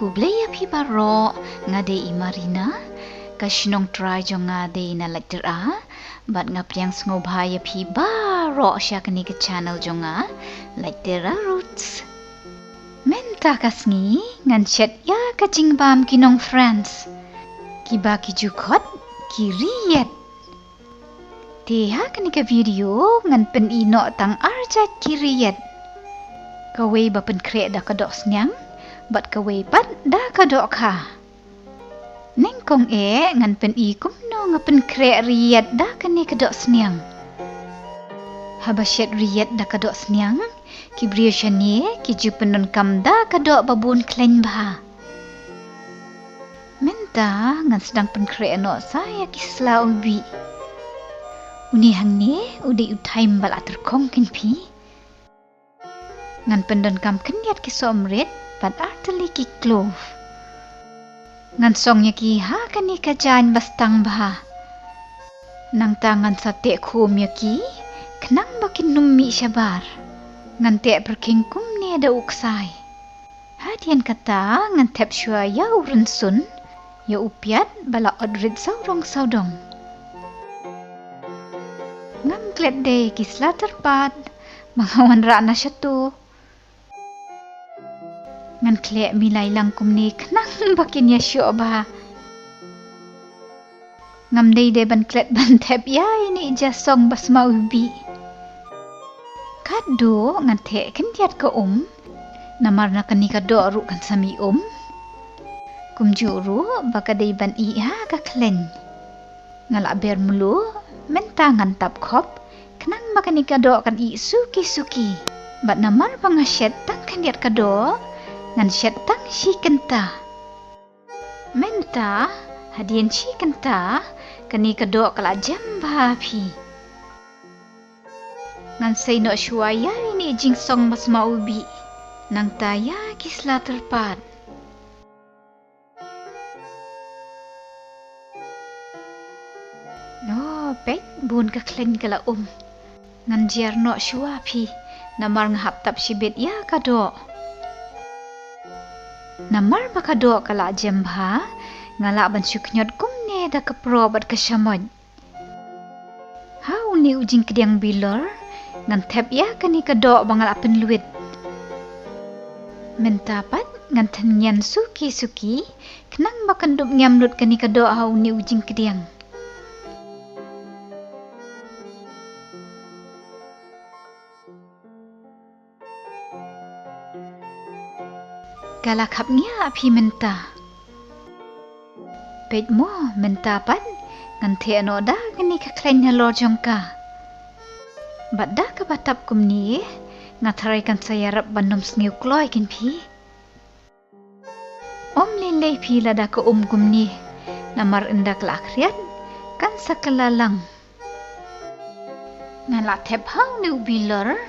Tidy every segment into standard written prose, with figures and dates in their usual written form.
Kublaya pi baro ngade I Marina kashnong try jo ngade na lecture but ngapriang ngobhaya pi baro siya kani ke channel jo nga lecture roots menta kasngi ngan chat ya kacing bam kinong friends kiba ki jukot kiriyet Teha kani ke video ngan pen ino tang arjat kiriyet kawe bapen krek da kadok snyang bat kawe pat da kadok ka neng kong ngan pen I kumno ngapen krek riyet da kani kadok snyang habasyat riyet da kadok snyang kibriyo shanie ki jupenon kam da kadok babun kleng bah menta ngan sedang pen krek no saya kisla ubi uni hang ni udi utaim bal atur kong pi ngan pendon kam kenyat ki somret pat arteli ki klov ngan songnya ki ha kani kajan bastang bah nang tangan sate khum ya ki kenang bakin nummi syabar ngan te perking kum ne da uksai hadian kata ngan tep shua ya urun sun ya upiat bala odrit saurong saudong ngam klet de kisla terpat mangawan ra na syatu ngan klek milai langkum ni kenang bakin ya syu'ba ngam dei de ban klet ban tep ya ini jasong basma ubi kado ngan te kendiat ke namar na kani kado ru kan sami kum juru baka dei ban I ha ka klen ngalak ber mulu mentangan tap kop kenang makani kado kan I suki bat namar pangasyet tang kendiat kado ngan syet tang si kenta menta hadian si kenta kani kado kala jamba pi ngan say no shuaya ini jingsong mas maubi nang taya kisla terpat no pek bun ka klen kala ngan jiar no shua pi namar ngahap tap sibet ya kado namar bakado kala jamba ngala ban syuknyot kumne da kapro bat kasyamod hau ni ujing kediang bilor ngan tep ya kani kado bangal apen luit mentapat ngan tanyan suki kenang bakandup ngamlut kani kado hau ni ujing kediang galak hapnya api menta pet mo menta pat ngan the no da kani ka klen halor jongka badda ka batap kumni ngatharai kan sayarap banom sniu kloi kin pi lele pi lada ka kumni namar indak lakriat kan sakalalang ngala thep hau ni ubilor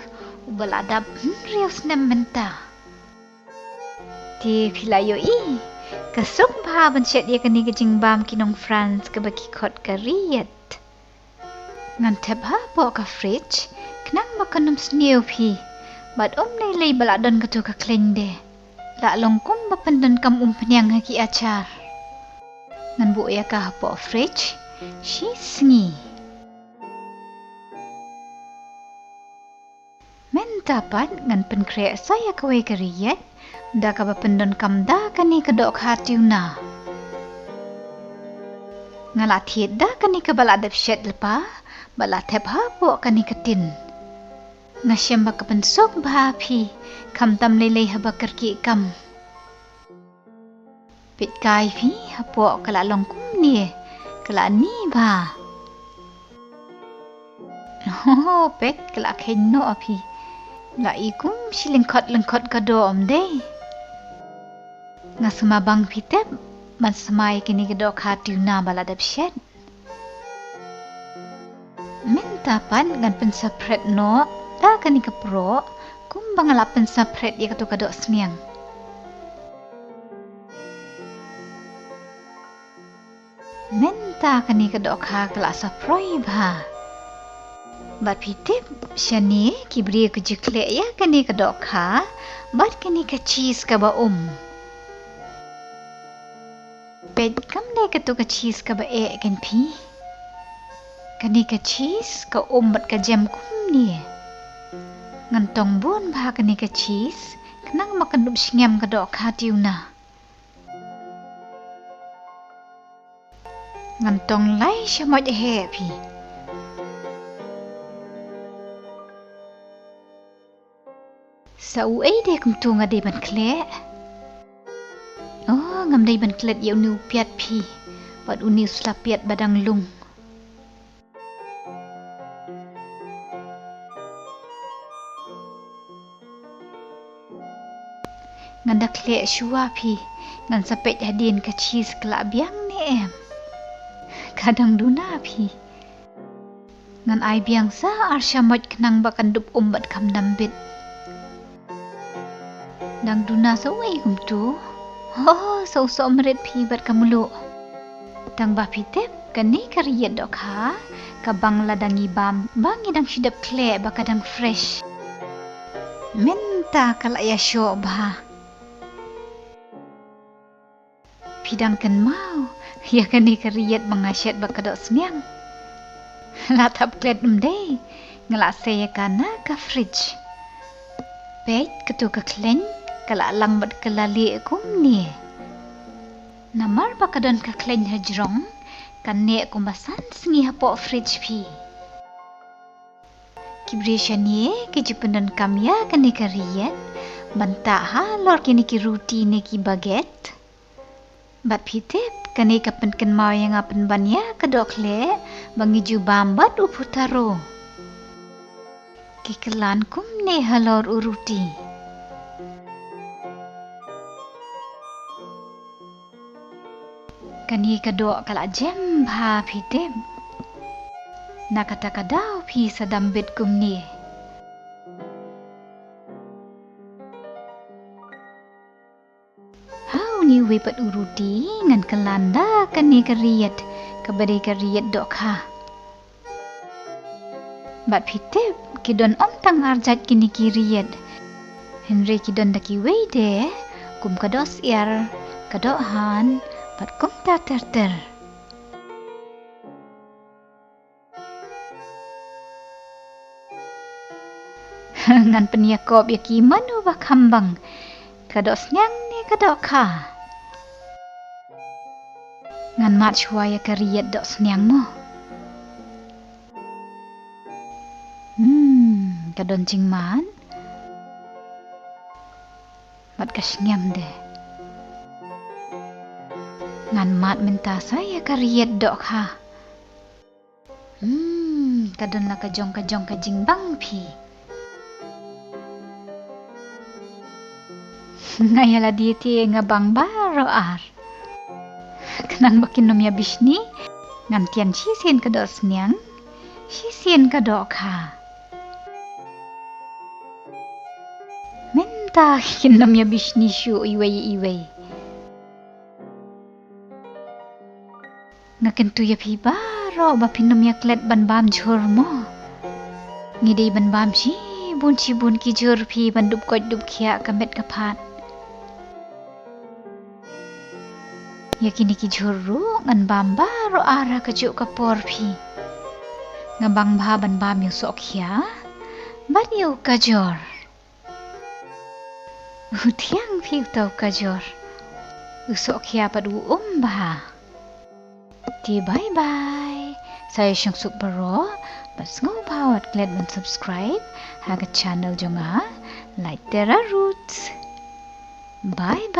ubaladap rios nem menta Ti pilayo kasuk bah bancet ya kani kejing bam kinong France ke baki kot kariyat ngan tep ha po ka fridge kenang makanum sniu pi bat lele baladon ka ka kleng de la longkum bapandon kam penyang haki acar ngan bu ya ka po fridge si sngi men tapat ngan penkrek saya kawe kariyat da ka bapendon kam da kani kadok hatiuna ngala thiet da kani ka bala dep shet lepa bala thep ha po kani katin ngasyam ba ka pensok ba phi kam tam lele ha ba karki kam pit kai phi ha po kala long kum ni kala ni ba pek kala khenno phi la ikum silengkot kadom deh ngasumabang pitep man semai kini kedok hati na baladap shed mintapan ngan pensapret no da kani kapro kum bangala pensapret ya kato kadok smiang menta kani kadok ha kala saproi ba bat pitep shani kibri ke jekle ya kani kadok ha bat kani ka cheese ka ba Pet kam ne ka tu ka cheese ka ba e kan pi. Kani ka cheese ka umbat ka jam kum ni. Ngan tong buon ba kani ka cheese kanang makandup singam ka do ka tiu na. Ngan tong lai sya mo he pi. Sa u ai de kum tu nga de ban kle. Oh, ngam dai ban klet yau nu piat pi. Pat uni slapiat badang lung. Ngan dak kle shua pi. Ngan sapet hadin ka cheese kela biang ni em. Kadang duna pi. Ngan ai biang sa arsya moj kenang bakan dup umbat kam dambit. Dang duna sa uai kum tu. Oh, so merit pi bat kamulu. Dang ba pi tep kani kariyat dok ha. Kabang ladang ibam bangi dang sidap kle bakadang fresh. Minta kalaya syo ba. Pidang kan mau. Ya kani kariyat mangasyat bakadok semiang. Latap klet day. Ngelase ya kana ka fridge. Pet ketu ka klen. Kala lang bat kalali kum ni. Namar bakadon ka klen hajrong. Kane kumbasan singi hapo fridge pi. Kibrisya ni kijupundan kamya kani kariyat. Banta ha lor kini ki ruti ni ki baget. Bat pitip kani kapan kan mau yang apan banya kadokle bangiju bambat uputaro. Kikelan kum ne halor uruti. Kani kadok kala jem ba pitip. Nakata kadaw pi sa dambit kum ni. Hau ni wipat uruti ngan kelanda kani kariyat kabade kariyat dok ha. Bat pitip kidon ontang arjat kini kiriyat. Henry kidon daki weide kum kados iar kadok han bat kum ta ter. Ngan peniakop yaki manu bakambang kadok senyang ni kadok ka. Ngan mat syuaya kariyat dok senyang mo. Kadon cing man. Mat kasenyang de. Ngan mat minta saya kariyat dok ha. Kadon la kajong kajing bang pi. Ngayala dia ti ngabang baro ar. Kenang bakin nom ya bisni. Ngan tian sisien kadok senyang. Sisien kadok ha. Minta kinom ya bisni syu iway. Ngakentu ya pi baro bapinom ya klet ban bam jor mo. Ngidei ban bam si bun ki jor pi ban dup koj dup kia kamet kapat. Yakini ki juru ngan bamba ro ara kajuk kapor pi. Ngabang ba ban bam yu sok ya. Ban yu kajor. Utiang pi tau kajor. Usok ya padu ba. Di bye. Saya Syang Suk Baro. Bas ngobawat klet ban subscribe. Haga channel jonga. Like Tera Roots. Bye.